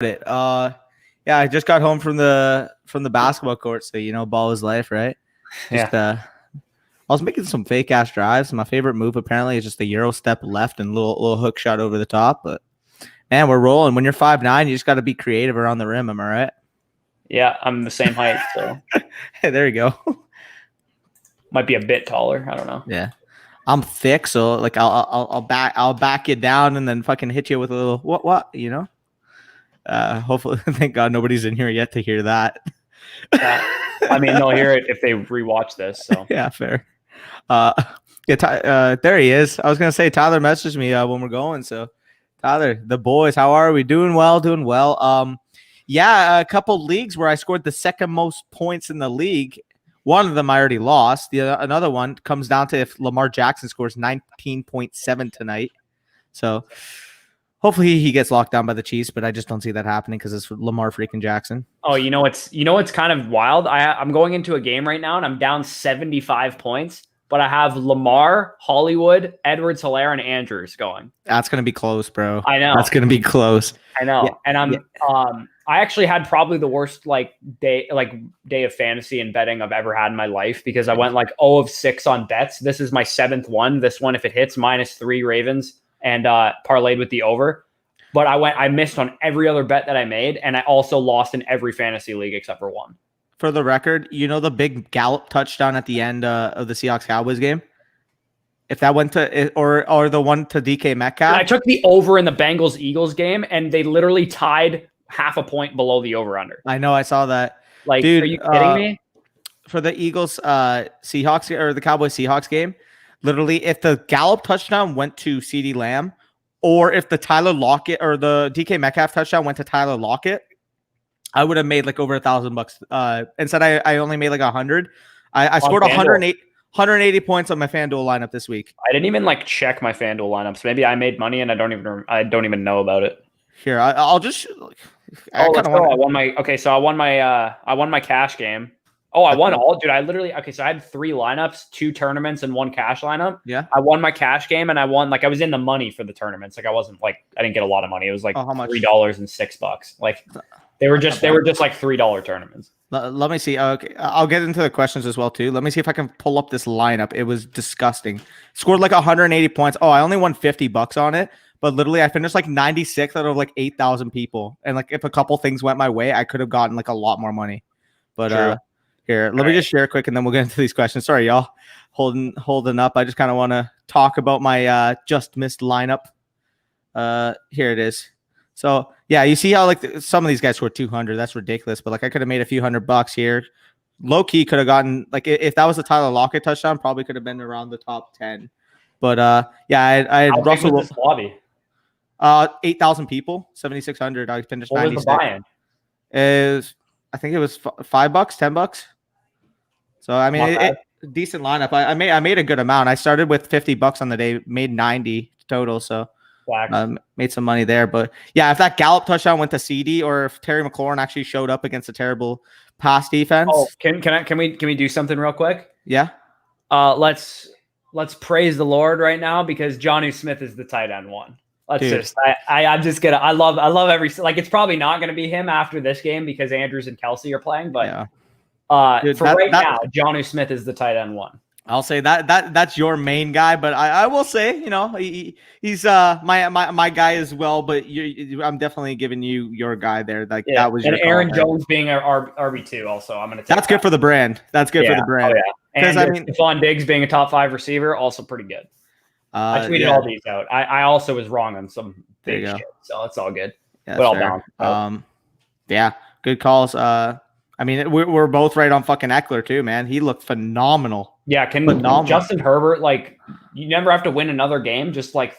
it. Yeah, I just got home from the basketball court, so ball is life, right? Just Yeah. I was making some fake ass drives. My favorite move apparently is just a Euro step left and little hook shot over the top. But man, we're rolling. When you're 5'9", you just got to be creative around the rim. Am I right? Yeah, I'm the same height, so Hey, there you go. might be a bit taller. I don't know. Yeah, I'm thick, so like I'll back you down and then fucking hit you with a little what. Hopefully, thank God nobody's in here yet to hear that. I mean, they'll hear it if they rewatch this. So Yeah, fair. There he is. I was gonna say Tyler messaged me when we're going. So Tyler, the boys, how are we? Doing well, doing well. Yeah, a couple leagues where I scored the second most points in the league. One of them I already lost. Another one comes down to if Lamar Jackson scores 19.7 tonight. So hopefully he gets locked down by the Chiefs, but I just don't see that happening because it's Lamar freaking Jackson. Oh, it's kind of wild. I'm going into a game right now and I'm down 75 points, but I have Lamar, Hollywood, Edwards-Helaire, and Andrews going. That's gonna be close, bro. I know. That's gonna be close. I know. Yeah. And I actually had probably the worst day of fantasy and betting I've ever had in my life because I went 0 of 6 on bets. This is my 7th one. This one, if it hits, -3 Ravens and parlayed with the over. But I missed on every other bet that I made, and I also lost in every fantasy league except for one. For the record, the big Gallup touchdown at the end of the Seahawks-Cowboys game? If that went to or the one to DK Metcalf? I took the over in the Bengals-Eagles game, and they literally tied half a point below the over-under. I know, I saw that. Dude, are you kidding me? For the Eagles Seahawks or the Cowboys Seahawks game, literally, if the Gallup touchdown went to CeeDee Lamb, or if the Tyler Lockett or the DK Metcalf touchdown went to Tyler Lockett, I would have made over $1,000. Instead, I only made 100. I scored 180 points on my FanDuel lineup this week. I didn't even check my FanDuel lineups. Maybe I made money and I don't even know about it. Here, I'll just. Let's go. I won my cash game. Oh, I won all, dude. So I had 3 lineups, 2 tournaments, and 1 cash lineup. Yeah. I won my cash game, and I won I was in the money for the tournaments. I wasn't I didn't get a lot of money. It was how much? $3 and $6. They were just $3 tournaments. Let me see. Okay, I'll get into the questions as well too. Let me see if I can pull up this lineup. It was disgusting. Scored 180 points. Oh, I only won $50 on it. But literally, I finished 96 out of 8,000 people. And if a couple things went my way, I could have gotten a lot more money. But here, let me just share quick, and then we'll get into these questions. Sorry, y'all, holding up. I just kind of want to talk about my just missed lineup. Here it is. So yeah, you see how some of these guys scored 200. That's ridiculous. But I could have made a few $100 here. Low key could have gotten if that was a Tyler Lockett touchdown, probably could have been around the top 10. But yeah, I had Russell. Big was this lobby? 8,000 people, 7,600. I finished 96. What was the buy-in? I think it was $5, $10. So I mean, decent lineup. I made a good amount. I started with $50 on the day, made 90 total. So made some money there. But yeah, if that Gallup touchdown went to CD, or if Terry McLaurin actually showed up against a terrible pass defense. Oh, can we do something real quick? Yeah. Let's praise the Lord right now because Jonnu Smith is the tight end one. I'm just gonna. I love every it's probably not gonna be him after this game because Andrews and Kelsey are playing, but yeah. Now, Jonnu Smith is the tight end one. I'll say that's your main guy, but I will say, he's my guy as well. But I'm definitely giving you your guy there. That was your Aaron Jones being our RB2. Also, I'm gonna. That's good for the brand. That's good for the brand. Oh, yeah. And Stephon Diggs being a top 5 receiver, also pretty good. I tweeted all these out. I also was wrong on some big shit, so it's all good. Yeah, but all down. Yeah, good calls. I mean, we're both right on fucking Eckler too, man. He looked phenomenal. Yeah, Justin Herbert, you never have to win another game. Just I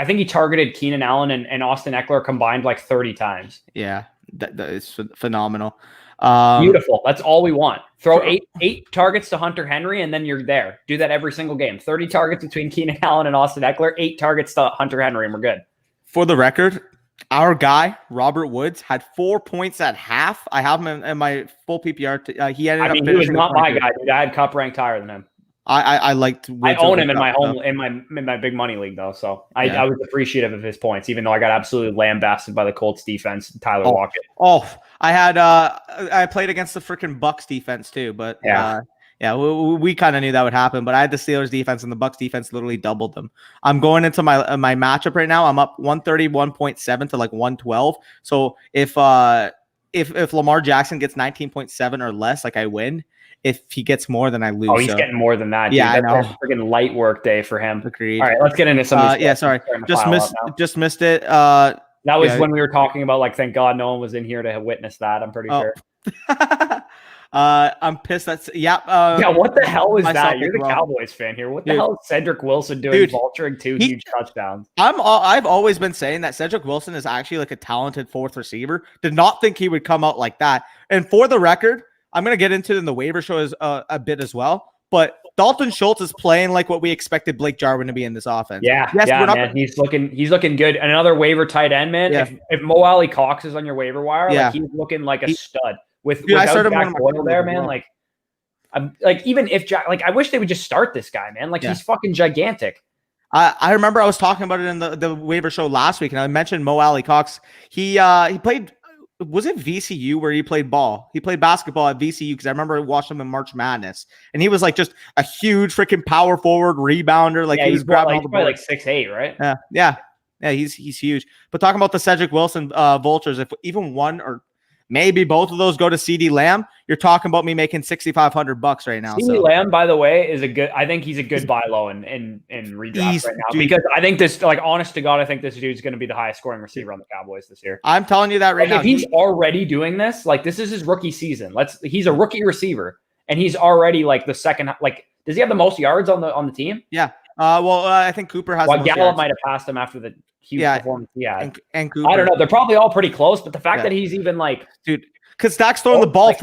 think he targeted Keenan Allen and Austin Eckler combined 30 times. Yeah, that is phenomenal. Beautiful. That's all we want. Throw eight targets to Hunter Henry, and then you're there. Do that every single game. 30 targets between Keenan Allen and Austin Eckler, 8 targets to Hunter Henry, and we're good. For the record, our guy, Robert Woods, had 4 points at half. I have him in my full PPR. He was not my guy, dude. I had Cup ranked higher than him. I liked. I Woods own over him in my Cup, home in my big money league though, so Yeah. I was appreciative of his points, even though I got absolutely lambasted by the Colts defense. Tyler Oh, Lockett. I had I played against the freaking Bucks defense too, but Yeah. yeah, we kind of knew that would happen. But I had the Steelers defense, and the Bucks defense literally doubled them. I'm going into my matchup right now. I'm up 131.7 to like 112. So if Lamar Jackson gets 19.7 or less, like I win. If he gets more, then I lose. Oh, he's getting more than that, dude. Yeah, That's I know. a freaking light work day for him. Agreed. All right, let's get into some of these. Yeah, sorry, just missed it. That was when we were talking about, like, thank God no one was in here to witness that. I'm pretty sure. I'm pissed. Yeah. What the hell is that? You're the well. Cowboys fan here. What the hell is Cedric Wilson doing, vulturing two huge touchdowns? I've always been saying that Cedric Wilson is actually like a talented fourth receiver. Did not think he would come out like that. And for the record, I'm gonna get into it in the waiver show a bit as well. But Dalton Schultz is playing like what we expected Blake Jarwin to be in this offense. Yeah, yes, man. He's looking good. And another waiver tight end, man. Yeah. If Mo Alley Cox is on your waiver wire, like, he's looking like a stud. Without Jack Boyle there, man. Like, I'm like, even if Jack, like, I wish they would just start this guy, man. Like, he's fucking gigantic. I remember I was talking about it in the waiver show last week, and I mentioned Mo Alley Cox. He played. Was it VCU where he played ball? He played basketball at VCU because I remember watching him in March Madness, and he was like just a huge freaking power forward rebounder. Like, he was grabbing all the balls. Like 6'8", right? Yeah. He's huge. But talking about the Cedric Wilson vultures, if even one or maybe both of those go to CeeDee Lamb, you're talking about me making $6,500 right now. CeeDee Lamb, by the way, is a good. I think he's a good buy low in redraft right now, because I think this, like, honest to God, I think this dude's going to be the highest scoring receiver on the Cowboys this year. I'm telling you that right now. If he's already doing this, like, this is his rookie season. He's a rookie receiver, and he's already like the second. Like, does he have the most yards on the team? Yeah. I think Cooper has. Well, Gallup might have passed him after the huge performance he had. And Cooper. I don't know. They're probably all pretty close, but the fact that he's even like, dude, because Dak's throwing the ball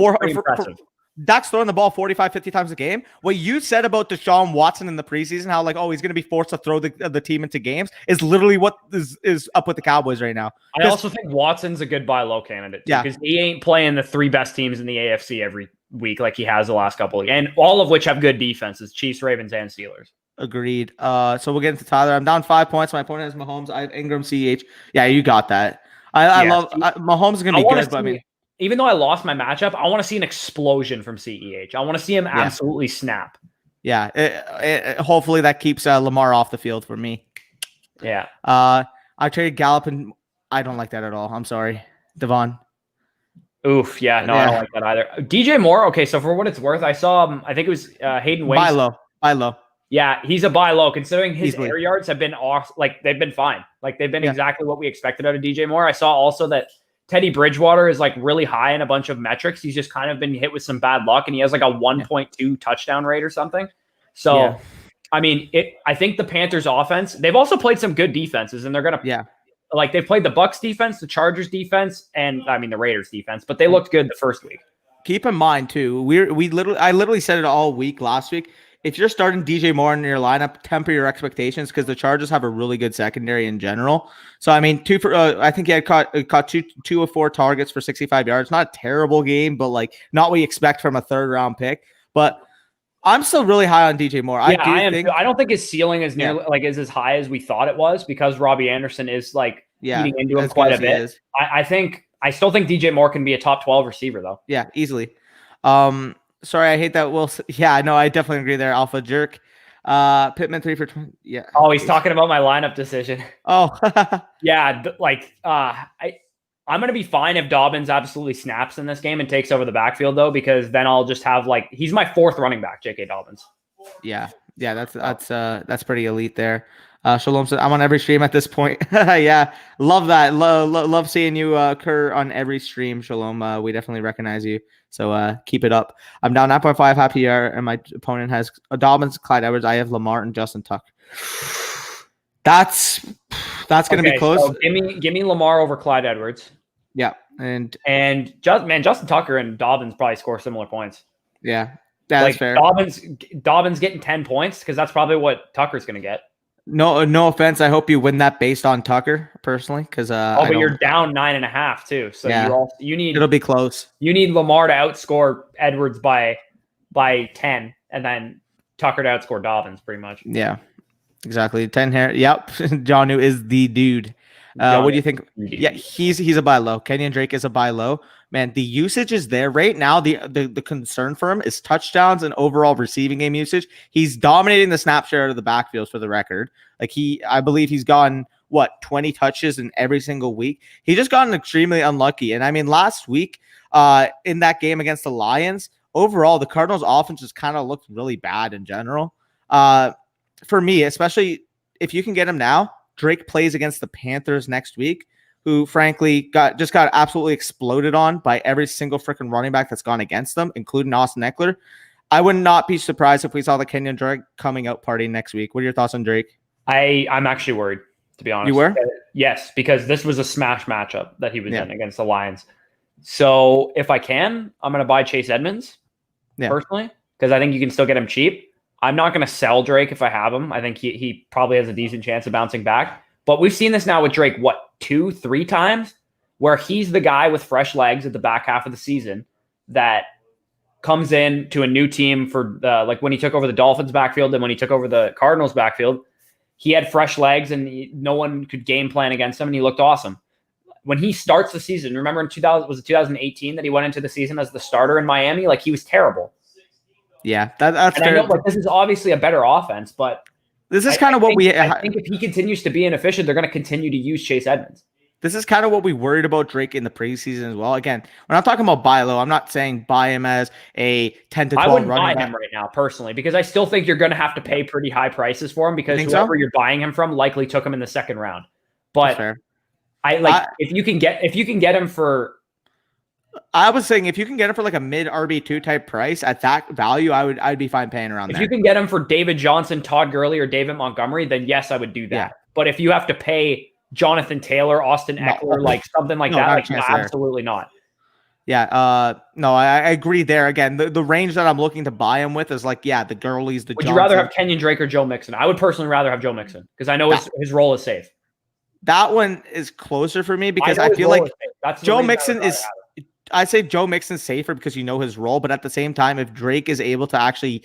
Dak's throwing the ball 45, 50 times a game. What you said about Deshaun Watson in the preseason, how like, he's going to be forced to throw the team into games, is literally what is up with the Cowboys right now. I also think Watson's a good buy low candidate too, because he ain't playing the three best teams in the AFC every week like he has the last couple of, and all of which have good defenses: Chiefs, Ravens, and Steelers. Agreed. So we'll get into Tyler. I'm down 5 points. My opponent has Mahomes. I have Ingram, CH. Yeah, you got that. I love Mahomes is going to be good, but I mean, even though I lost my matchup, I want to see an explosion from CEH. I want to see him absolutely snap. Yeah. Hopefully that keeps Lamar off the field for me. Yeah. I traded Gallup, and I don't like that at all. I'm sorry, Devon. Oof. Yeah. No, I don't like that either. DJ Moore. Okay. So for what it's worth, I saw I think it was Hayden Wings. Buy low. Yeah, he's a buy low, considering his air yards have been off. Like, they've been fine. Like, they've been exactly what we expected out of DJ Moore. I saw also that Teddy Bridgewater is like really high in a bunch of metrics. He's just kind of been hit with some bad luck, and he has like a 1.2 touchdown rate or something. So, I mean, I think the Panthers offense, they've also played some good defenses, and they're going to, like, they've played the Bucks defense, the Chargers defense, and I mean, the Raiders defense, but they looked good the first week. Keep in mind too, I literally said it all week last week. If you're starting DJ Moore in your lineup, temper your expectations, because the Chargers have a really good secondary in general. So, I mean, I think he had caught two of 4 targets for 65 yards. Not a terrible game, but like not what you expect from a third-round pick. But I'm still really high on DJ Moore. Yeah, I don't think his ceiling is is as high as we thought it was, because Robbie Anderson is like eating into him quite a bit. I still think DJ Moore can be a top 12 receiver though. Yeah, easily. Sorry, I hate that. Wilson. Yeah, no, I definitely agree there. Alpha jerk. Pittman 3 for 20. Yeah. Oh, he's talking about my lineup decision. Oh, yeah. I'm gonna be fine if Dobbins absolutely snaps in this game and takes over the backfield though, because then I'll just have he's my 4th running back, J.K. Dobbins. Yeah, that's pretty elite there. Shalom said, I'm on every stream at this point. Yeah, love that. Love seeing you occur on every stream, Shalom. We definitely recognize you. So keep it up. I'm down 9.5 happy hour, and my opponent has Dobbins, Clyde Edwards. I have Lamar and Justin Tucker. That's going to be close. So give me Lamar over Clyde Edwards. Yeah, and Justin Tucker and Dobbins probably score similar points. Yeah, that's fair. Dobbins getting 10 points, because that's probably what Tucker's going to get. No offense. I hope you win that based on Tucker personally, because but you're down 9.5 too. So it'll be close. You need Lamar to outscore Edwards by 10, and then Tucker to outscore Dobbins pretty much. Yeah, exactly. 10 hair. Yep. Jonnu is the dude. What do you think? Yeah, he's a buy low. Kenyon Drake is a buy low. Man, the usage is there right now. The concern for him is touchdowns and overall receiving game usage. He's dominating the snap share out of the backfield for the record. Like I believe he's gotten 20 touches in every single week. He just gotten extremely unlucky. And I mean, last week, in that game against the Lions, overall the Cardinals' offense just kind of looked really bad in general. For me, especially if you can get him now, Drake plays against the Panthers next week, who frankly got absolutely exploded on by every single freaking running back that's gone against them, including Austin Eckler. I would not be surprised if we saw the Kenyon Drake coming out party next week. What are your thoughts on Drake? I'm actually worried, to be honest. You were? Yes, because this was a smash matchup that he was in against the Lions. So if I can, I'm going to buy Chase Edmonds personally, because I think you can still get him cheap. I'm not going to sell Drake if I have him. I think he probably has a decent chance of bouncing back. But we've seen this now with Drake, 2-3 times, where he's the guy with fresh legs at the back half of the season that comes in to a new team for like when he took over the Dolphins backfield and when he took over the Cardinals backfield, he had fresh legs and no one could game plan against him, and he looked awesome. When he starts the season, remember in 2018 that he went into the season as the starter in Miami? Like, he was terrible. Yeah, that's fair. I know, this is obviously a better offense, but this is kind of what I think if he continues to be inefficient, they're going to continue to use Chase Edmonds. This is kind of what we worried about Drake in the preseason as well. Again, when I'm talking about buy low, I'm not saying buy him as a 10 to 12 I wouldn't running buy back. him right now, personally, because I still think you're going to have to pay pretty high prices for him, because whoever you're buying him from likely took him in the second round. But if you can get him for, I was saying if you can get him for like a mid RB2 type price at that value, I'd be fine paying around there. If you can get him for David Johnson, Todd Gurley, or David Montgomery, then yes, I would do that. Yeah. But if you have to pay Jonathan Taylor, Austin Eckler, like something like that, like, no, absolutely not. Yeah, no, I agree there. Again, the range that I'm looking to buy him with is like, the Gurleys, the. Would you rather have Kenyon Drake or Joe Mixon? I would personally rather have Joe Mixon, because I know his role is safe. That one is closer for me, because I feel like Joe Mixon is. I'd say Joe Mixon's safer because you know his role, but at the same time, if Drake is able to actually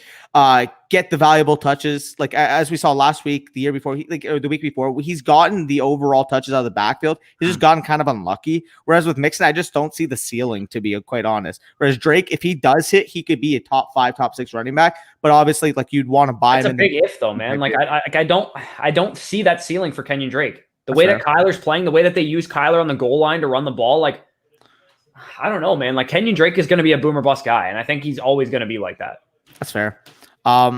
get the valuable touches, like as we saw last week, the year before, or the week before, he's gotten the overall touches out of the backfield. He's just gotten kind of unlucky. Whereas with Mixon, I just don't see the ceiling, to be quite honest. Whereas Drake, if he does hit, he could be a top 5, top 6 running back. But obviously, like, you'd want to buy him. It's a big if, though, man. Like I don't see that ceiling for Kenyon Drake. The way that Kyler's playing, the way that they use Kyler on the goal line to run the ball, like, I don't know, man. Like, Kenyon Drake is going to be a boomer bust guy, and I think he's always going to be like that. That's fair. I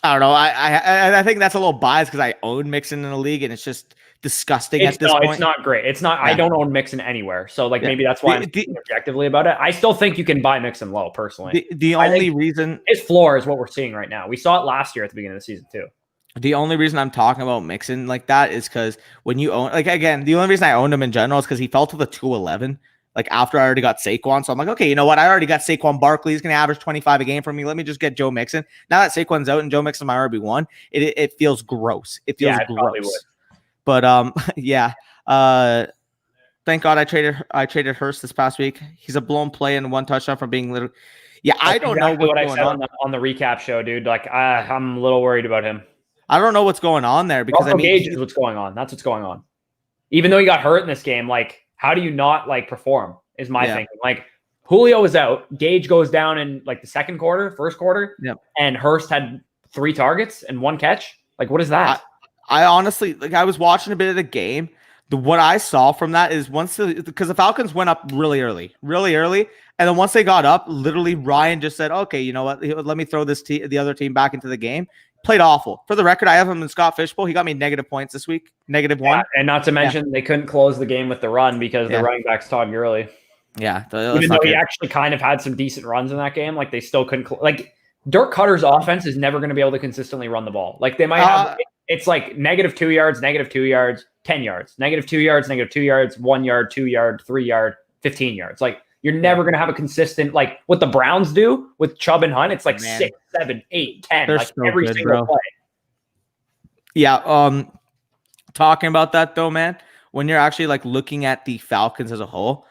don't know. I think that's a little biased because I own Mixon in the league, and it's just disgusting at this point. It's not great. It's not. Yeah. I don't own Mixon anywhere, so like maybe that's why I'm thinking objectively about it. I still think you can buy Mixon low, personally. The only reason his floor is what we're seeing right now. We saw it last year at the beginning of the season too. The only reason I'm talking about Mixon like that is because when you own, like, again, the only reason I owned him in general is because he fell to the 211. Like, after I already got Saquon. So I'm like, okay, you know what? I already got Saquon Barkley. He's going to average 25 a game for me. Let me just get Joe Mixon. Now that Saquon's out and Joe Mixon's my RB1, it feels gross. It feels gross. But thank God I traded Hurst this past week. He's a blown play and 1 touchdown from being literally. Yeah, I don't know what I said on the recap show, dude. Like, I'm a little worried about him. I don't know what's going on there, because Gage is what's going on. That's what's going on. Even though he got hurt in this game, like, how do you not like perform is my thinking. Like, Julio is out. Gage goes down in like the first quarter. Yep. And Hurst had 3 targets and 1 catch. Like, what is that? I honestly, like, I was watching a bit of the game. What I saw from that is because the Falcons went up really early. And then once they got up, literally Ryan just said, okay, you know what? Let me throw the other team back into the game. Played awful. For the record, I have him in Scott Fishbowl. He got me negative points this week. -1. And not to mention, they couldn't close the game with the run because the running back's Todd Gurley. Yeah. Even though he actually kind of had some decent runs in that game, like, they still couldn't. Like, Dirk Cutter's offense is never going to be able to consistently run the ball. Like, they might have it's like -2 yards, -2 yards, 10 yards, -2 yards, -2 yards, 1 yard, 2 yard, 3 yard, 15 yards. Like, you're never going to have a consistent, like what the Browns do with Chubb and Hunt. It's like 6, 7, 8, 10, They're like so every good, single play. Yeah. Talking about that though, man, when you're actually like looking at the Falcons as a whole,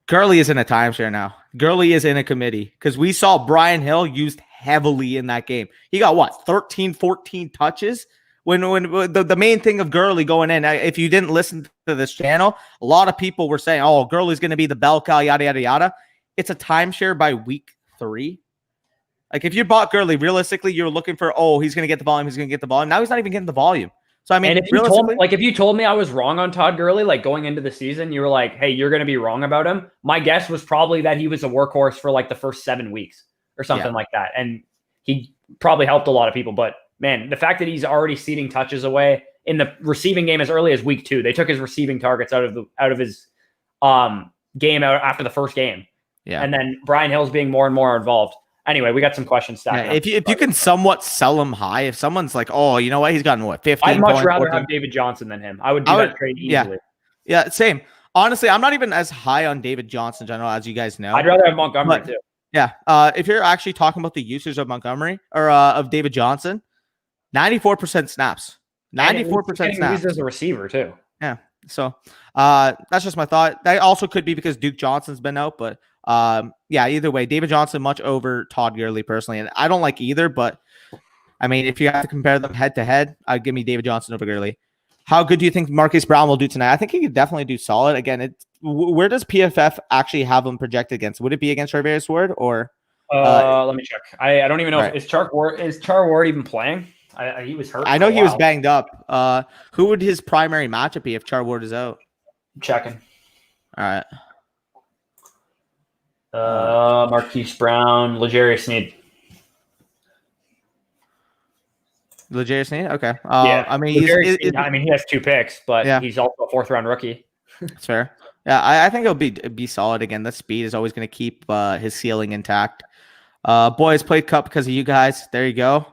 Gurley is in a timeshare now. Gurley is in a committee because we saw Brian Hill used heavily in that game. He got what, 13, 14 touches? When the main thing of Gurley going in, if you didn't listen to this channel, a lot of people were saying, oh, Gurley's going to be the bell cow, yada, yada, yada. It's a timeshare by week 3. Like, if you bought Gurley, realistically, you're looking for, oh, he's going to get the volume, he's going to get the volume. Now he's not even getting the volume. So, I mean, and if you told me I was wrong on Todd Gurley, like going into the season, you were like, hey, you're going to be wrong about him. My guess was probably that he was a workhorse for like the first 7 weeks or something like that. And he probably helped a lot of people. But man, the fact that he's already ceding touches away in the receiving game as early as week 2, they took his receiving targets out of his game out after the first game. Yeah. And then Brian Hill's being more and more involved. Anyway, we got some questions stacking up. If you can somewhat sell him high, if someone's like, oh, you know what, he's gotten what, 15 I'd much points, rather 14. have David Johnson than him. I would do that trade easily. Yeah, same. Honestly, I'm not even as high on David Johnson in general, as you guys know. I'd rather have Montgomery too. Yeah. If you're actually talking about the usage of Montgomery or of David Johnson, 94% snaps. 94% snaps. Used as a receiver too. Yeah. So that's just my thought. That also could be because Duke Johnson's been out, but yeah, either way, David Johnson much over Todd Gurley personally. And I don't like either, but I mean, if you have to compare them head to head, I'd give me David Johnson over Gurley. How good do you think Marquise Brown will do tonight? I think he could definitely do solid. Again, where does PFF actually have him projected against? Would it be against Charvarius Ward or? Let me check. I don't even know. Right. Is Char Ward even playing? He was hurt. I know he was banged up. Who would his primary matchup be if Char Ward is out? I'm checking. All right. Marquise Brown, L'Jarius Sneed. L'Jarius Sneed? Okay. Yeah. I mean, he has 2 picks, but he's also a 4th round rookie. That's fair. Yeah, I think it'll be solid again. The speed is always going to keep his ceiling intact. Boys played Cup because of you guys. There you go.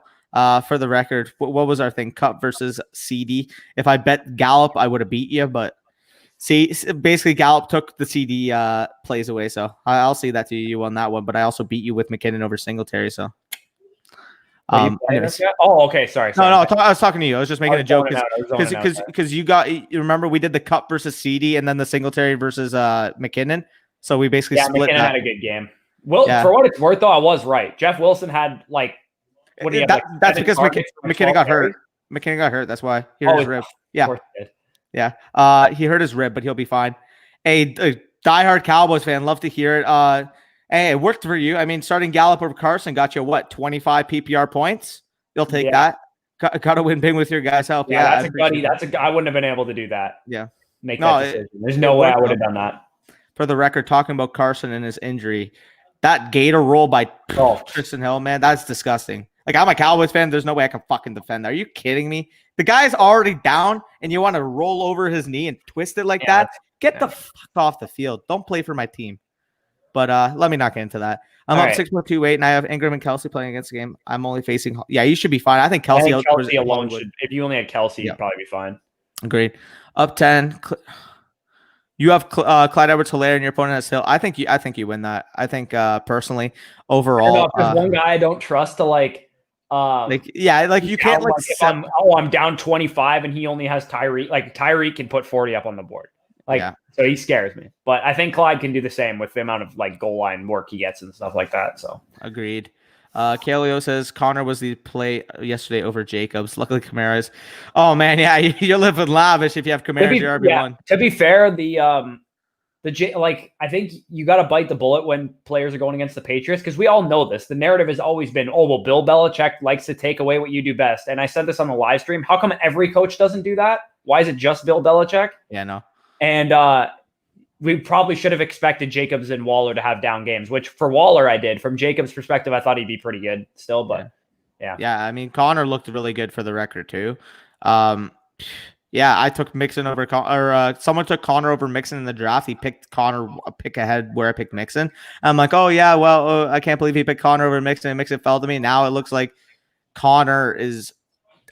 For the record, what was our thing? Cup versus CD. If I bet Gallup, I would have beat you, but see, basically Gallup took the CD plays away, so I'll see that to you on that one. But I also beat you with McKinnon over Singletary, so. Okay. Sorry. No, I was talking to you. I was just making a joke because you remember we did the Cup versus CD and then the Singletary versus McKinnon. So we basically split. McKinnon had a good game. Well, for what it's worth, though, I was right. Jeff Wilson had like. What do you have? That's because McKinnon got hurt. McKinnon got hurt. That's why he hurt his rib. Yeah. He hurt his rib, but he'll be fine. A diehard Cowboys fan, love to hear it. Hey, it worked for you. I mean, starting Gallup over Carson got you what, 25 PPR points? You'll take that. Got to win big with your guys' help. Yeah, that's a buddy. I wouldn't have been able to do that. Yeah, make that decision. There's no way I would have done that. For the record, talking about Carson and his injury, that Gator roll by Tristan Hill, man, that's disgusting. Like, I'm a Cowboys fan. There's no way I can fucking defend that. Are you kidding me? The guy's already down, and you want to roll over his knee and twist it like that? Get the fuck off the field. Don't play for my team. But let me not get into that. I'm up 6.28, and I have Ingram and Kelsey playing against the game. I'm only facing. Yeah, you should be fine. I think Kelsey alone should. If you only had Kelsey, you'd probably be fine. Agreed. Up 10. You have Clyde Edwards-Helaire and your opponent has Hill. I think you win that. I think personally, overall, one guy I don't trust to like you can't I'm down 25 and he only has Tyreek. Like Tyreek can put 40 up on the board. So he scares me. But I think Clyde can do the same with the amount of like goal line work he gets and stuff like that. So agreed. Kaleo says Connor was the play yesterday over Jacobs. Luckily Kamara's. Oh man, yeah, you're living lavish if you have Kamara as your RB1. To be fair, I think you got to bite the bullet when players are going against the Patriots because we all know this. The narrative has always been, oh well, Bill Belichick likes to take away what you do best. And I said this on the live stream. How come every coach doesn't do that? Why is it just Bill Belichick? Yeah, no. And we probably should have expected Jacobs and Waller to have down games, which for Waller I did. From Jacobs' perspective, I thought he'd be pretty good still, but yeah. I mean, Connor looked really good for the record too. I took Mixon over someone took Connor over Mixon in the draft. He picked Connor a pick ahead where I picked Mixon. I'm like, oh yeah, well, I can't believe he picked Connor over Mixon and Mixon fell to me. Now it looks like Connor is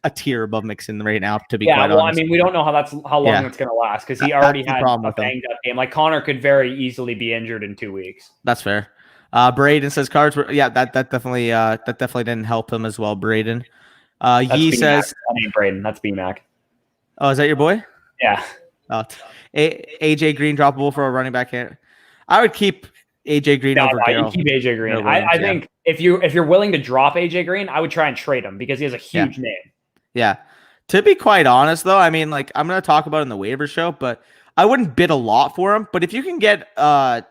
a tier above Mixon right now, to be quite honest. I mean, we don't know how long it's going to last because he already had a banged up game. Like Connor could very easily be injured in 2 weeks. That's fair. Braden says cards were that definitely didn't help him as well. Braden. Yee says that ain't Braden. That's BMAC. Oh, is that your boy? Yeah. Oh, AJ Green droppable for a running back here. I would keep AJ Green over You Darryl. keep AJ Green. Darryl Williams, I think if you're willing to drop AJ Green, I would try and trade him because he has a huge name. Yeah. To be quite honest, though, I mean, like I'm going to talk about it in the waiver show, but I wouldn't bid a lot for him. But if you can get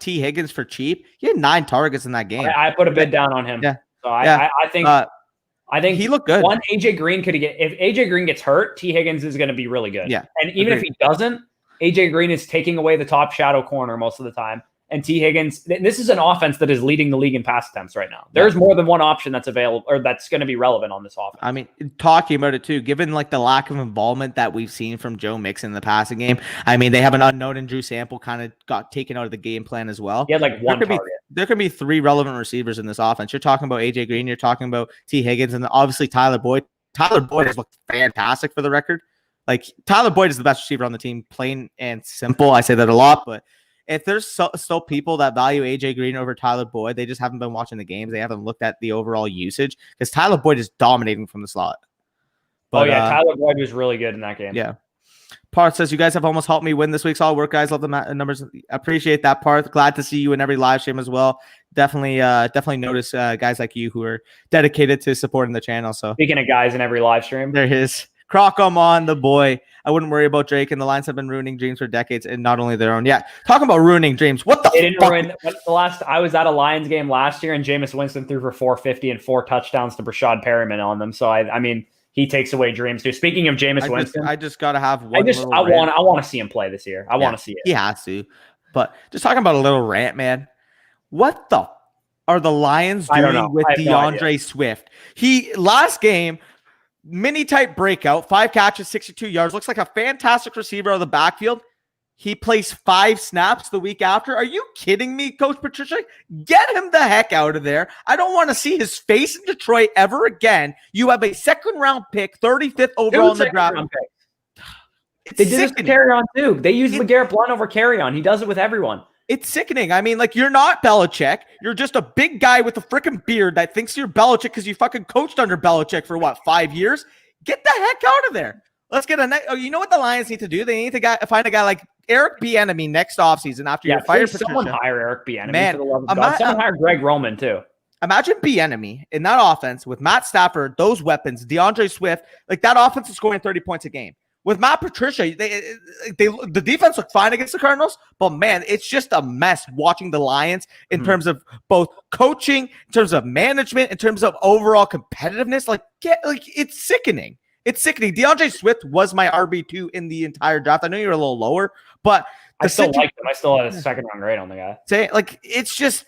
T. Higgins for cheap, he had 9 targets in that game. I put a bid down on him. Yeah. So I think he looked good. One, AJ Green could get, if AJ Green gets hurt, T. Higgins is going to be really good. Yeah. And even if he doesn't, AJ Green is taking away the top shadow corner most of the time. And T. Higgins, this is an offense that is leading the league in pass attempts right now. There's more than one option that's available or that's going to be relevant on this offense. I mean, talking about it too, given like the lack of involvement that we've seen from Joe Mixon in the passing game, I mean, they have an unknown and Drew Sample kind of got taken out of the game plan as well. He had like one target. There could be 3 relevant receivers in this offense. You're talking about AJ Green, you're talking about T. Higgins, and obviously Tyler Boyd. Tyler Boyd has looked fantastic for the record. Like Tyler Boyd is the best receiver on the team, plain and simple. I say that a lot, but if there's still people that value AJ Green over Tyler Boyd, they just haven't been watching the games. They haven't looked at the overall usage because Tyler Boyd is dominating from the slot. But, Tyler Boyd was really good in that game. Yeah. Parth says, you guys have almost helped me win this week's all work, guys. Love the numbers. Appreciate that, Parth. Glad to see you in every live stream as well. Definitely notice guys like you who are dedicated to supporting the channel. So speaking of guys in every live stream, there he is. Croc, I'm on the boy. I wouldn't worry about Drake, and the Lions have been ruining dreams for decades, and not only their own. Yeah, talking about ruining dreams. What the fuck? Didn't ruin the last. I was at a Lions game last year, and Jameis Winston threw for 450 and 4 touchdowns to Brashad Perriman on them. So I mean, he takes away dreams too. Speaking of Jameis Winston, I just gotta have one. I want to see him play this year. I want to see it. He has to. But just talking about a little rant, man. What the are the Lions doing with DeAndre Swift? He last game. Mini type breakout, 5 catches, 62 yards. Looks like a fantastic receiver out of the backfield. He plays 5 snaps the week after. Are you kidding me, Coach Patricia? Get him the heck out of there. I don't want to see his face in Detroit ever again. You have a 2nd round pick, 35th overall in the draft. They did this with Carry-On too. They use LeGarrette Blount over Carry-On. He does it with everyone. It's sickening. I mean, like, you're not Belichick. You're just a big guy with a freaking beard that thinks you're Belichick because you fucking coached under Belichick for, 5 years? Get the heck out of there. Let's get you know what the Lions need to do? They need to find a guy like Eric Bieniemy next offseason after you fire Patricia. Someone hire Eric Bieniemy for the love of God. Someone hire Greg Roman, too. Imagine Bieniemy in that offense with Matt Stafford, those weapons, DeAndre Swift. Like, that offense is scoring 30 points a game. With Matt Patricia, the defense looked fine against the Cardinals, but man, it's just a mess watching the Lions in terms of both coaching, in terms of management, in terms of overall competitiveness. It's sickening. It's sickening. DeAndre Swift was my RB2 in the entire draft. I know you're a little lower, but I still liked him. I still had a 2nd round grade on the guy. It's just.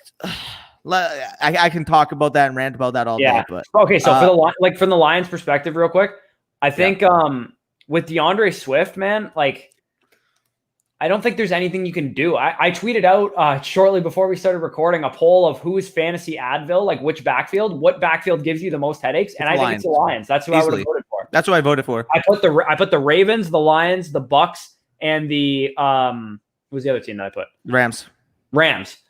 I can talk about that and rant about that all day. But okay, so from the Lions' perspective, real quick, I think with DeAndre Swift, man, I don't think there's anything you can do. I tweeted out shortly before we started recording a poll of who is fantasy Advil, what backfield gives you the most headaches, and I think it's the Lions. That's who I would have voted for. That's who I voted for. I put the Ravens, the Lions, the Bucks, and the who was the other team that I put? Rams.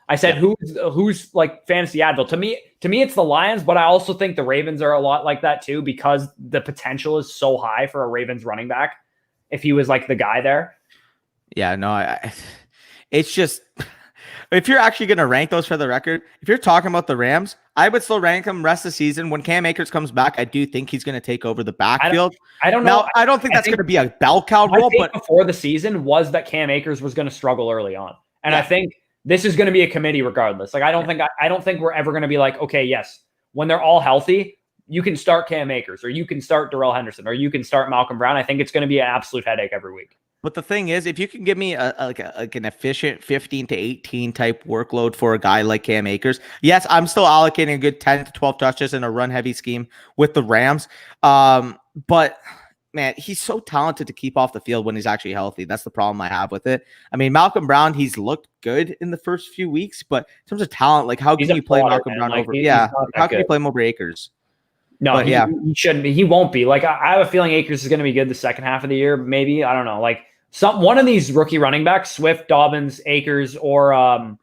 I said who's fantasy Advil. To me it's the Lions, but I also think the Ravens are a lot like that too because the potential is so high for a Ravens running back if he was the guy there. Yeah, no, it's just if you're actually going to rank those for the record, if you're talking about the Rams, I would still rank them rest of the season. When Cam Akers comes back, I do think he's going to take over the backfield. I don't know. Now, I don't think that's going to be a bell cow role, but before the season was that Cam Akers was going to struggle early on. And I think this is going to be a committee regardless. I don't think we're ever going to be okay, yes, when they're all healthy, you can start Cam Akers or you can start Darrell Henderson or you can start Malcolm Brown. I think it's going to be an absolute headache every week. But the thing is, if you can give me an efficient 15 to 18 type workload for a guy like Cam Akers, yes, I'm still allocating a good 10 to 12 touches in a run heavy scheme with the Rams. But man, he's so talented to keep off the field when he's actually healthy. That's the problem I have with it. I mean, Malcolm Brown, he's looked good in the first few weeks, but in terms of talent, how can you play Malcolm Brown over? How can you play him over Akers? No, he shouldn't be. He won't be. I have a feeling Akers is going to be good the second half of the year. Maybe, I don't know. One of these rookie running backs, Swift, Dobbins, Akers, or are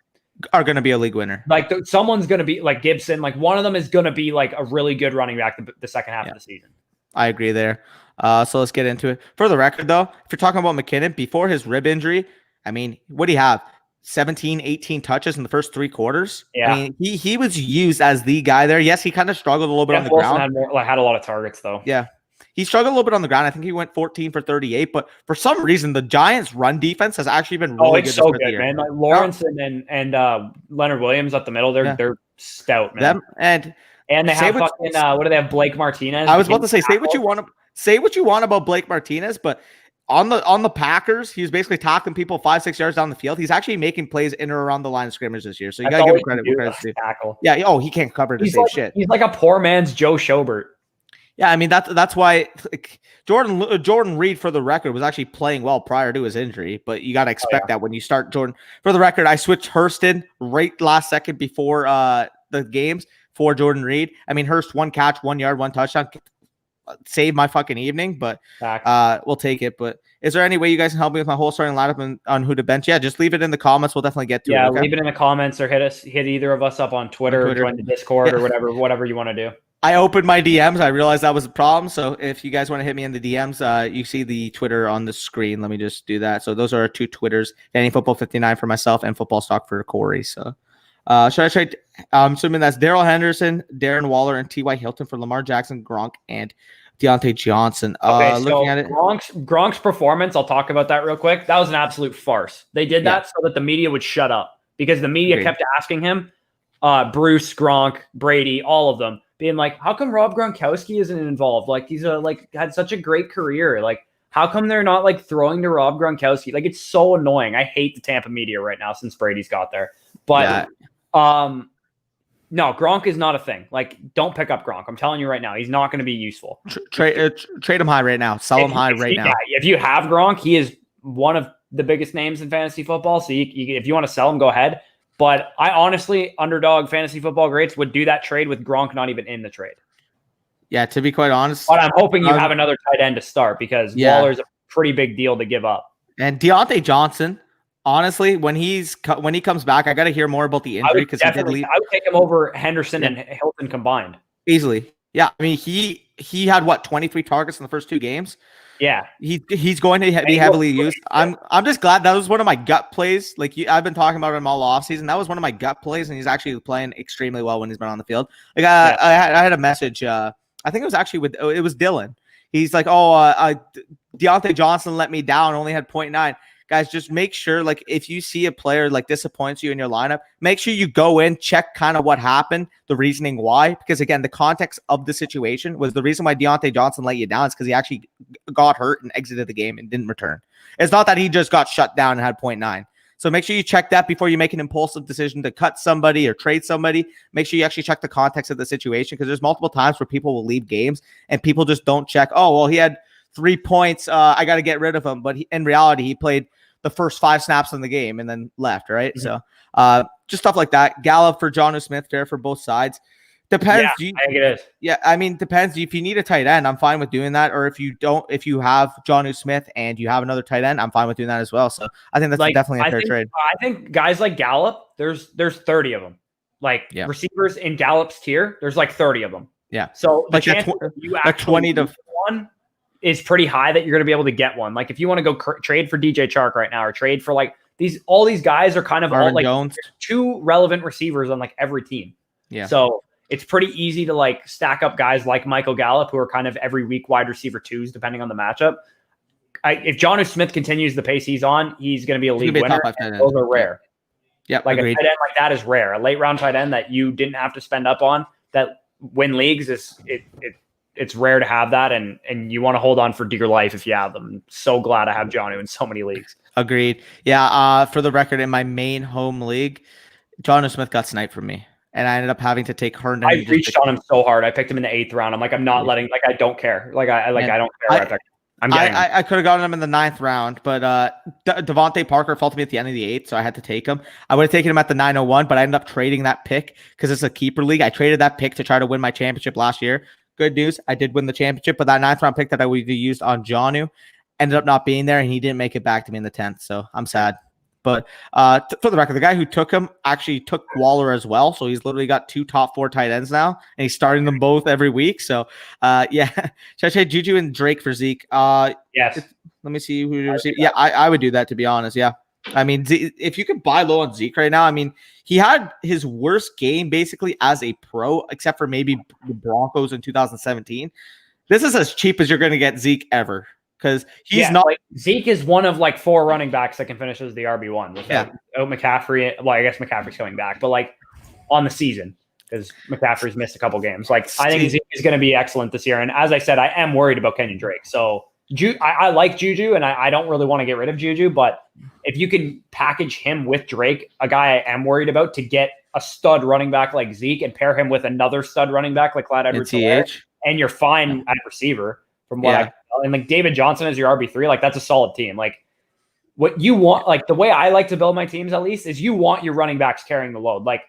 going to be a league winner. Someone's going to be Gibson. One of them is going to be a really good running back the second half of the season. I agree there. So let's get into it. For the record, though, if you're talking about McKinnon, before his rib injury, I mean, what do you have? 17, 18 touches in the first 3 quarters. Yeah. I mean, he was used as the guy there. Yes, he kind of struggled a little bit on the Wilson ground. had a lot of targets though. Yeah. He struggled a little bit on the ground. I think he went 14 for 38, but for some reason, the Giants' run defense has actually been really good. It's so good, man. Like Lawrence and Leonard Williams up the middle, they're stout, man. And they have fucking what do they have? Blake Martinez. I was about to say what you want about Blake Martinez, but on the Packers, he's basically tackling people 5-6 yards down the field. He's actually making plays in or around the line of scrimmage this year. So you gotta give him credit. Tackle. Yeah. Oh, he can't cover to save shit. He's like a poor man's Joe Schobert. Yeah, I mean that's why Jordan Reed, for the record, was actually playing well prior to his injury. But you got to expect that when you start Jordan. For the record, I switched Hurst in right last second before the games for Jordan Reed. I mean, Hurst 1 catch, 1 yard, 1 touchdown, saved my fucking evening. But we'll take it. But is there any way you guys can help me with my whole starting lineup on who to bench? Yeah, just leave it in the comments. We'll definitely get to it. Yeah, leave it in the comments or hit either of us up on Twitter. Or join the Discord or whatever you want to do. I opened my DMs. I realized that was a problem. So if you guys want to hit me in the DMs, you see the Twitter on the screen. Let me just do that. So those are our 2 Twitters. Danny Football 59 for myself and Football Stock for Corey. So should I trade? I'm assuming that's Darrell Henderson, Darren Waller, and T.Y. Hilton for Lamar Jackson, Gronk, and Deontay Johnson. Okay, looking at it, Gronk's performance, I'll talk about that real quick. That was an absolute farce. They did that so that the media would shut up because the media kept asking him, Bruce, Gronk, Brady, all of them, being like, how come Rob Gronkowski isn't involved? Like, he's had such a great career. Like, how come they're not like throwing to Rob Gronkowski? Like, it's so annoying. I hate the Tampa media right now since Brady's got there. But no, Gronk is not a thing. Like, don't pick up Gronk. I'm telling you right now, he's not going to be useful. Trade him high right now. Sell him high right now. If you have Gronk, he is one of the biggest names in fantasy football. So if you want to sell him, go ahead. But I honestly, underdog fantasy football greats would do that trade with Gronk not even in the trade. Yeah, to be quite honest. But I'm hoping you have another tight end to start because Waller's a pretty big deal to give up. And Deontay Johnson, honestly, when he comes back, I got to hear more about the injury because he did leave. I would take him over Henderson and Hilton combined. Easily. Yeah, I mean, he had 23 targets in the first 2 games. Yeah, he's going to be heavily used. I'm just glad that was one of my gut plays. Like I've been talking about him all offseason. That was one of my gut plays, and he's actually playing extremely well when he's been on the field. Like I had a message. I think it was actually it was Dylan. He's like, Deontay Johnson let me down. Only had 0.9. Guys, just make sure, like, if you see a player like disappoints you in your lineup, make sure you go in, check kind of what happened, the reasoning why. Because again, the context of the situation was the reason why Deontay Johnson let you down is because he actually got hurt and exited the game and didn't return. It's not that he just got shut down and had 0.9. So make sure you check that before you make an impulsive decision to cut somebody or trade somebody. Make sure you actually check the context of the situation because there's multiple times where people will leave games and people just don't check. Oh, well, he had 3 points. I got to get rid of him. But in reality, he played the first 5 snaps in the game and then left, right? Mm-hmm. So just stuff like that. Gallup for Jonnu Smith, fair for both sides. Depends. Yeah, I think it is. Yeah, I mean, depends. If you need a tight end, I'm fine with doing that. Or if you have Jonnu Smith and you have another tight end, I'm fine with doing that as well. So I think that's definitely a fair trade. I think guys like Gallup, there's 30 of them. Receivers in Gallup's tier, there's 30 of them. Yeah. So the chance you actually 20 to one is pretty high that you're going to be able to get one. Like if you want to go trade for DJ Chark right now or trade for all these guys are kind of Marvin all Jones. 2 relevant receivers on every team. Yeah. So it's pretty easy to stack up guys like Michael Gallup who are kind of every week wide receiver 2s depending on the matchup. If Jonnu Smith continues the pace he's on, he's going to be a league winner. Those are rare. Yeah. A tight end like that is rare. A late round tight end that you didn't have to spend up on that win leagues it's rare to have that, and you want to hold on for dear life if you have them. I'm so glad I have Jonnu in so many leagues. Agreed. Yeah. For the record, in my main home league, Jonnu Smith got sniped from me, and I ended up having to take Herndon. I reached on him so hard. I picked him in the 8th round. I'm not letting. I don't care. I don't care. I could have gotten him in the 9th round, but Devontae Parker fell to me at the end of the 8th, so I had to take him. I would have taken him at the 901, but I ended up trading that pick because it's a keeper league. I traded that pick to try to win my championship last year. Good news, I did win the championship, but that 9th round pick that I would have used on Jonnu ended up not being there, and he didn't make it back to me in the 10th, so I'm sad. But for the record, the guy who took him actually took Waller as well, so he's literally got 2 top 4 tight ends now, and he's starting them both every week. So, yeah. Should I trade Juju and Drake for Zeke? Yes. Let me see who to receive. Yeah, I would do that, to be honest. Yeah. I mean, if you could buy low on Zeke right now, I mean, he had his worst game basically as a pro, except for maybe the Broncos in 2017. This is as cheap as you're going to get Zeke ever because he's not. Like, Zeke is one of like 4 running backs that can finish as the RB1 without McCaffrey. Well, I guess McCaffrey's coming back, but like on the season because McCaffrey's missed a couple games. Like I think Zeke is going to be excellent this year. And as I said, I am worried about Kenyon Drake. So I like Juju, and I don't really want to get rid of Juju, but if you can package him with Drake, a guy I am worried about, to get a stud running back like Zeke and pair him with another stud running back like Clyde Edwards-Helaire, and you're fine at receiver from what I can tell. And like David Johnson as your RB3, like that's a solid team. Like what you want, like the way I like to build my teams at least is you want your running backs carrying the load. Like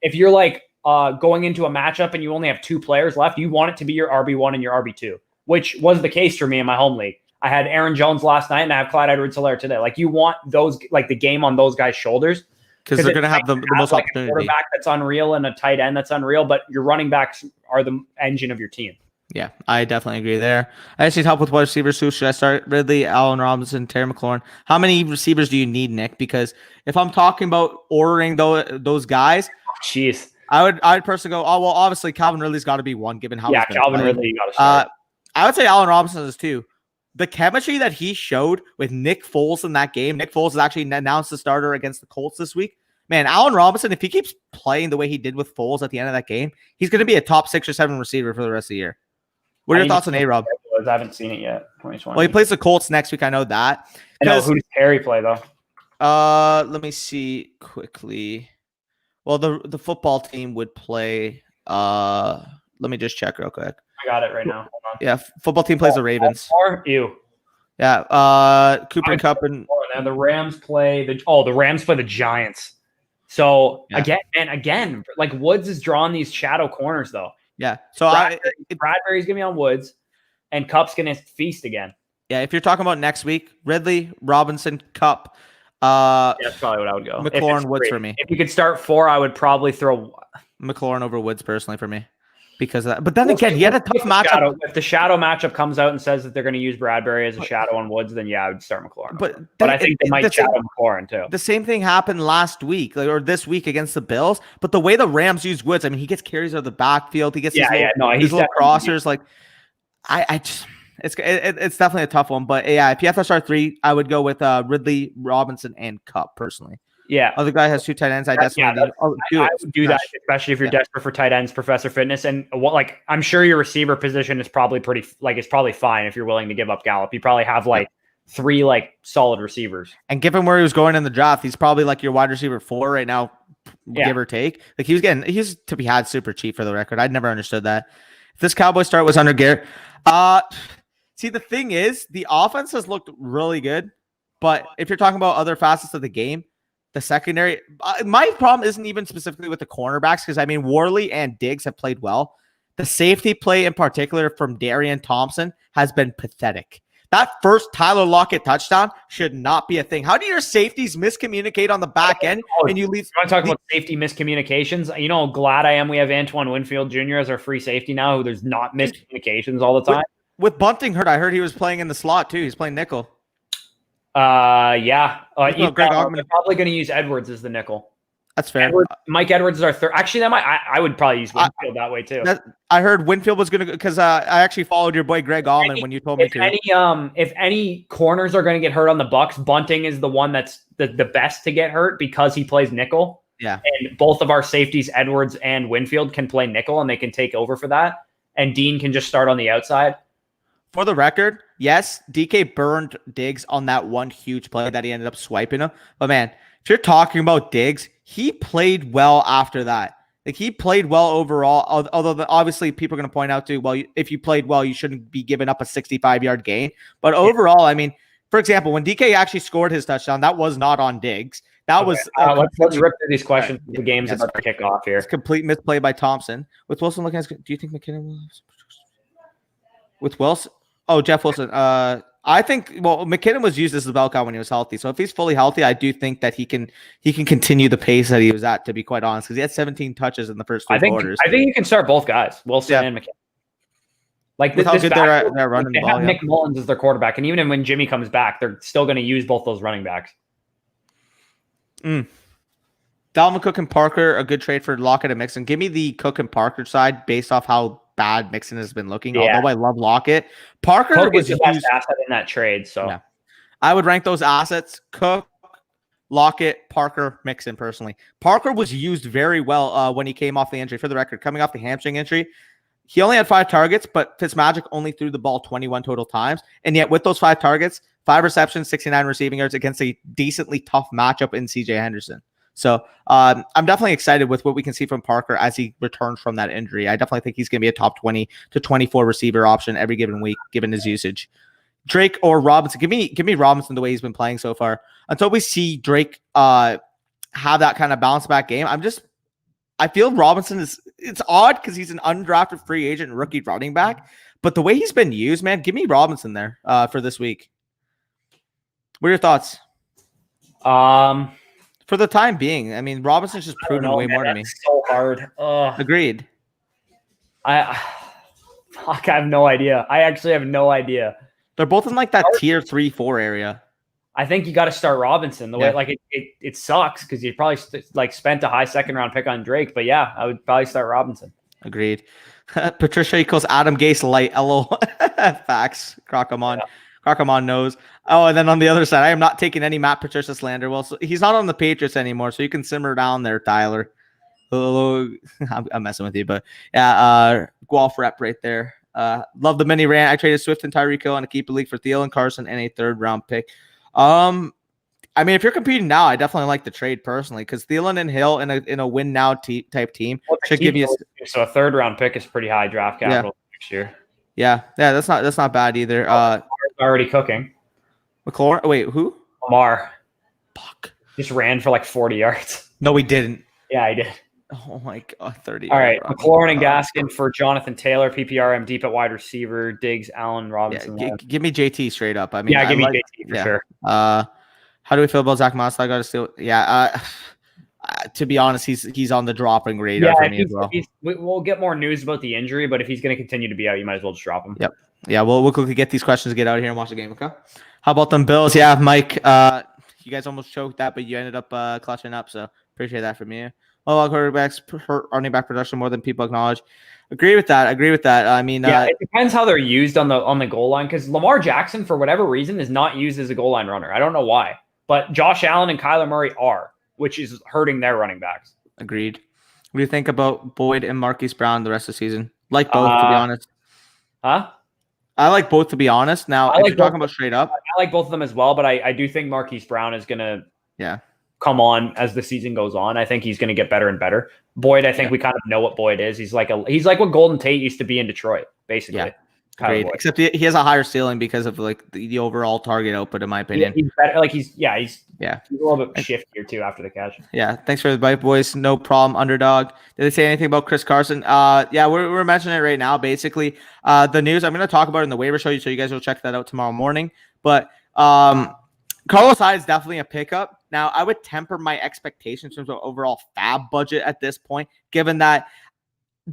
if you're like going into a matchup and you only have 2 players left, you want it to be your RB1 and your RB2. Which was the case for me in my home league. I had Aaron Jones last night, and I have Clyde Edwards-Helaire today. Like you want those, like the game on those guys' shoulders, because they're going to have the most like opportunity. A quarterback that's unreal and a tight end that's unreal, but your running backs are the engine of your team. Yeah, I definitely agree there. I just need help with what receivers. Who should I start? Ridley, Allen Robinson, Terry McLaurin. How many receivers do you need, Nick? Because if I'm talking about ordering those guys, jeez, I would personally go. Oh well, obviously Calvin Ridley's got to be one, given how Calvin Ridley you got to start. I would say Allen Robinson is 2. The chemistry that he showed with Nick Foles in that game. Nick Foles is actually announced the starter against the Colts this week. Man, Allen Robinson, if he keeps playing the way he did with Foles at the end of that game, he's going to be a top 6 or 7 receiver for the rest of the year. What are your thoughts on A-Rob? I haven't seen it yet. 2020. Well, he plays the Colts next week. I know that. I know. Who does Terry play, though? Let me see quickly. Well, the football team would play. Let me just check real quick. I got it right now. Hold on. Yeah, football team plays the Ravens. Ew. Yeah, Cooper Kupp and the Rams play the Rams play the Giants. So again, like Woods is drawing these shadow corners though. Yeah. So Bradbury's gonna be on Woods, and Kupp's gonna feast again. Yeah, if you're talking about next week, Ridley, Robinson, Kupp. That's probably what I would go. McLaurin, Woods for me. If you could start 4, I would probably throw McLaurin over Woods personally for me. Because of that. But then again, he had a tough matchup. If the shadow matchup comes out and says that they're going to use Bradbury as a shadow on Woods, then I would start McLaurin. But I think they might shadow McLaurin too. The same thing happened last week, or this week against the Bills. But the way the Rams use Woods, I mean, he gets carries out of the backfield. He gets these little crossers. Like, it's definitely a tough one. But yeah, if you have to start 3, I would go with Ridley, Robinson, and Kupp personally. Yeah. Other guy has 2 tight ends. I definitely I would do that, especially if you're desperate for tight ends, Professor Fitness. And I'm sure your receiver position is probably it's probably fine if you're willing to give up Gallup. You probably have 3 solid receivers. And given where he was going in the draft, he's probably like your wide receiver 4 right now, give or take. Like he was to be had super cheap for the record. I'd never understood that. If this Cowboy start was under Garrett, see the thing is the offense has looked really good, but if you're talking about other facets of the game. The secondary, my problem isn't even specifically with the cornerbacks because, I mean, Worley and Diggs have played well. The safety play in particular from Darian Thompson has been pathetic. That first Tyler Lockett touchdown should not be a thing. How do your safeties miscommunicate on the back end and you leave? You want to talk about safety miscommunications? You know how glad I am we have Antoine Winfield Jr. as our free safety now, who there's not miscommunications all the time. With Bunting hurt, I heard he was playing in the slot too. He's playing nickel. Greg Augman. They're probably going to use Edwards as the nickel. That's fair. Mike Edwards is our third. Actually, I would probably use Winfield that way too. I heard Winfield was going to because I actually followed your boy Greg Allman when you told me to. If any corners are going to get hurt on the Bucks, Bunting is the one that's the best to get hurt because he plays nickel. Yeah, and both of our safeties, Edwards and Winfield, can play nickel and they can take over for that. And Dean can just start on the outside. For the record, yes, DK burned Diggs on that one huge play that he ended up swiping him. But man, if you're talking about Diggs, he played well after that. Like he played well overall. Although obviously people are going to point out too, well, if you played well, you shouldn't be giving up a 65-yard gain. But overall, I mean, for example, when DK actually scored his touchdown, that was not on Diggs. That was let's rip through these questions. The game's about to kick off here. It's complete misplay by Thompson. With Wilson looking at, do you think McKinnon will? With Wilson? Oh, Jeff Wilson. I think McKinnon was used as the bell cow when he was healthy. So if he's fully healthy, I do think that he can continue the pace that he was at. To be quite honest, because he had 17 touches in the first 3 quarters. I think you can start both guys, Wilson and McKinnon. Like with how good they're running the ball. Nick Mullins is their quarterback, and even when Jimmy comes back, they're still going to use both those running backs. Dalvin Cook and Parker, a good trade for Lockett and Mixon. Give me the Cook and Parker side based off how bad Mixon has been looking. Yeah. Although I love Lockett, Parker Cook was is the best used. asset in that trade. So Yeah. I would rank those assets: Cook, Lockett, Parker, Mixon. Personally, Parker was used very well when he came off the injury. For the record, coming off the hamstring injury, he only had 5 targets, but Fitzmagic only threw the ball 21 total times. And yet with those 5 targets, 5 receptions, 69 receiving yards against a decently tough matchup in CJ Henderson. So I'm definitely excited with what we can see from Parker as he returns from that injury. I definitely think he's going to be a top 20 to 24 receiver option every given week, given his usage. Drake or Robinson. Give me Robinson the way he's been playing so far. Until we see Drake have that kind of bounce back game, I feel Robinson it's odd because he's an undrafted free agent rookie running back, but the way he's been used, man, give me Robinson there for this week. What are your thoughts? For the time being, I mean, Robinson's just proven way more to me. So hard. Agreed. I have no idea. I actually have no idea. They're both in like that tier 3-4 area. I think you got to start Robinson. The way it sucks because you probably spent a high second round pick on Drake, but yeah, I would probably start Robinson. Agreed. Patricia equals Adam Gase light. LO. Facts. Crock him on. Yeah. Crock him on knows. Oh, and then on the other side, I am not taking any Matt Patricia slander. Well, so he's not on the Patriots anymore, so you can simmer down there, Tyler. I'm messing with you, but yeah, Guelph rep right there. Love the mini rant. I traded Swift and Tyreek Hill in a keeper league for Thielen, Carson, and a 3rd round pick. I mean, if you're competing now, I definitely like the trade personally because Thielen and Hill in a win now type team should give you. So a 3rd round pick is pretty high draft capital next year. Yeah, that's not bad either. Already cooking. McLaurin. Wait, who? Lamar. Fuck. Just ran for like 40 yards. No, he didn't. Yeah, he did. Oh my god, 30. All right, McLaurin and Gaskin for Jonathan Taylor, PPRM deep at wide receiver, Diggs, Allen, Robinson. Yeah, give me JT straight up. I mean, give me JT for sure. How do we feel about Zach Moss? I got to steal. Yeah. To be honest, he's on the dropping radar for me as well. We'll get more news about the injury, but if he's going to continue to be out, you might as well just drop him. Yep. Yeah, we'll quickly get these questions, get out of here and watch the game. Okay. How about them Bills? Yeah, Mike. You guys almost choked that, but you ended up clutching up. So appreciate that from you. Well, quarterbacks hurt running back production more than people acknowledge. Agree with that. I mean, it depends how they're used on the goal line because Lamar Jackson, for whatever reason, is not used as a goal line runner. I don't know why, but Josh Allen and Kyler Murray are, which is hurting their running backs. Agreed. What do you think about Boyd and Marquise Brown the rest of the season? Like both, to be honest. Huh? I like both, to be honest. Now, if you're talking about straight up, I like both of them as well, but I do think Marquise Brown is gonna come on as the season goes on. I think he's gonna get better and better. Boyd, I think we kind of know what Boyd is. He's like what Golden Tate used to be in Detroit, basically. Yeah. Great. Except he has a higher ceiling because of like the overall target output, in my opinion. He's better. Like he's a little bit shiftier too after the catch. Yeah. Thanks for the bite, boys. No problem. Underdog. Did they say anything about Chris Carson? Yeah, we're mentioning it right now. Basically, the news I'm going to talk about in the waiver show, so you guys will check that out tomorrow morning. But Carlos Hyde is definitely a pickup. Now, I would temper my expectations in terms of overall fab budget at this point, given that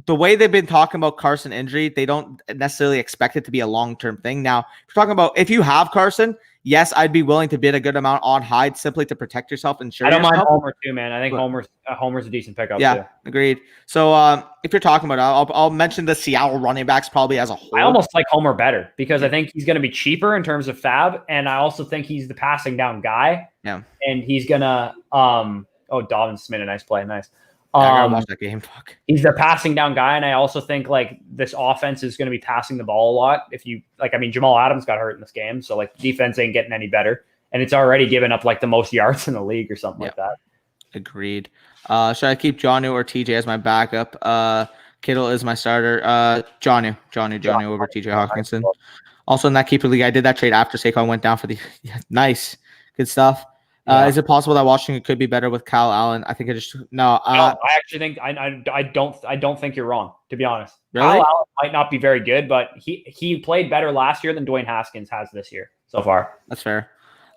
the way they've been talking about Carson injury, they don't necessarily expect it to be a long-term thing. Now, if you're talking about if you have Carson, yes, I'd be willing to bid a good amount on Hyde simply to protect yourself and ensure. I don't mind Homer too, man. I think Homer's a decent pickup. Yeah, too. Agreed. So if you're talking about it, I'll mention the Seattle running backs probably as a whole. I almost like Homer better because I think he's going to be cheaper in terms of fab, and I also think he's the passing down guy. Yeah, and he's gonna Dobbins made a nice play, nice. I gotta watch that game. Fuck. He's the passing down guy, and I also think like this offense is going to be passing the ball a lot. If you Jamal Adams got hurt in this game, so like defense ain't getting any better, and it's already given up like the most yards in the league or something like that. Agreed. Should I keep Jonnu or TJ as my backup? Kittle is my starter. Jonnu over TJ Hawkinson. Also in that keeper league, I did that trade after Saquon went down for the nice, good stuff. Is it possible that Washington could be better with Kyle Allen? I think I actually think I don't think you're wrong, to be honest. Really? Kyle Allen might not be very good, but he played better last year than Dwayne Haskins has this year so far. That's fair.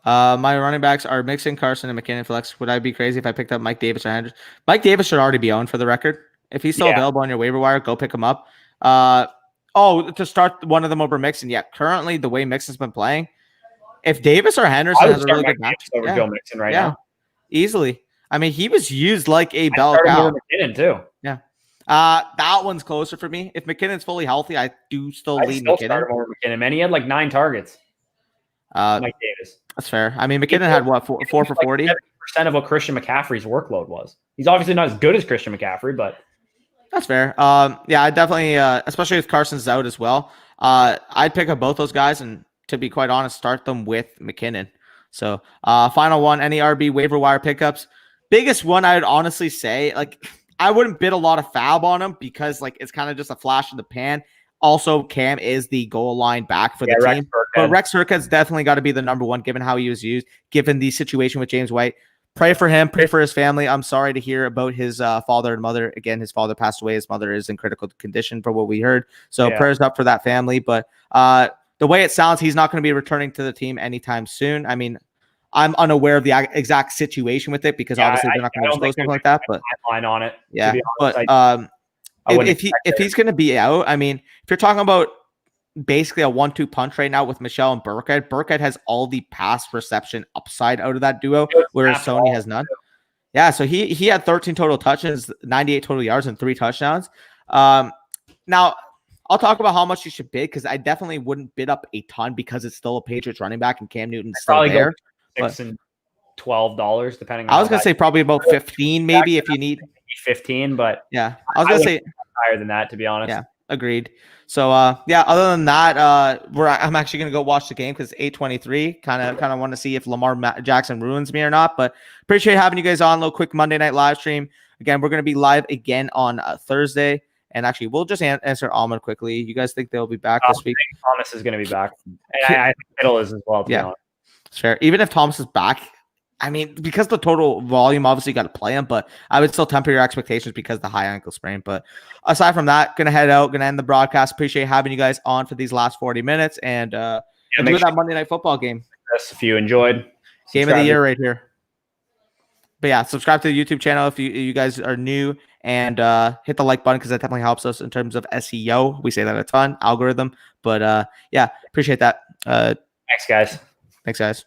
My running backs are Mixon, Carson, and McKinnon flex. Would I be crazy if I picked up Mike Davis or Henderson? Mike Davis should already be owned for the record. If he's still available on your waiver wire, go pick him up. To start one of them over Mixon. Yeah, currently the way Mixon's been playing, if Davis or Henderson has a really good match over Joe Mixon now. Easily. I mean, he was used like a bell Started cow. over McKinnon too. Yeah. That one's closer for me. If McKinnon's fully healthy, I do still lead McKinnon. Start him over McKinnon, man. He had like 9 targets. Mike Davis. That's fair. I mean, McKinnon had what, 4 for 40? 70% of what Christian McCaffrey's workload was. He's obviously not as good as Christian McCaffrey, but that's fair. Yeah, I definitely, especially if Carson's out as well. I'd pick up both those guys, and to be quite honest, start them with McKinnon. So, final one, any RB waiver wire pickups. Biggest one I would honestly say, like, I wouldn't bid a lot of fab on him because, like, it's kind of just a flash in the pan. Also, Cam is the goal line back for the team. But Rex Burkhead's definitely got to be the number one, given how he was used, given the situation with James White. Pray for him. Pray for his family. I'm sorry to hear about his father and mother. Again, his father passed away. His mother is in critical condition for what we heard. So prayers up for that family. But the way it sounds, he's not going to be returning to the team anytime soon. I mean, I'm unaware of the exact situation with it because obviously they're not going to disclose something like that. But line on it. Yeah, but if he's going to be out, I mean, if you're talking about basically a 1-2 punch right now with Michelle and Burkhead. Burkhead has all the pass reception upside out of that duo, whereas Sony has none. Yeah, so he had 13 total touches, 98 total yards, and 3 touchdowns. Now, I'll talk about how much you should bid because I definitely wouldn't bid up a ton because it's still a Patriots running back and Cam Newton's still there. $6 and $12, depending on I was going to say probably about 15 maybe if you need. 15, but yeah, I was going to say higher than that, to be honest. Yeah, agreed. So other than that, I'm actually gonna go watch the game because it's 8:23. Kind of want to see if Lamar Jackson ruins me or not. But appreciate having you guys on. A little quick Monday night live stream. Again, we're gonna be live again on Thursday. And actually, we'll just answer Almond quickly. You guys think they'll be back this week? Thomas is gonna be back, and I think Kittle is as well. To be honest. Sure. Even if Thomas is back, I mean, because the total volume, obviously you got to play him, but I would still temper your expectations because of the high ankle sprain. But aside from that, going to head out, going to end the broadcast. Appreciate having you guys on for these last 40 minutes and enjoy that Monday Night Football game. Yes, if you enjoyed. Game of the year right here. But yeah, subscribe to the YouTube channel if you guys are new and hit the like button because that definitely helps us in terms of SEO. We say that a ton, algorithm. But yeah, appreciate that. Thanks, guys. Thanks, guys.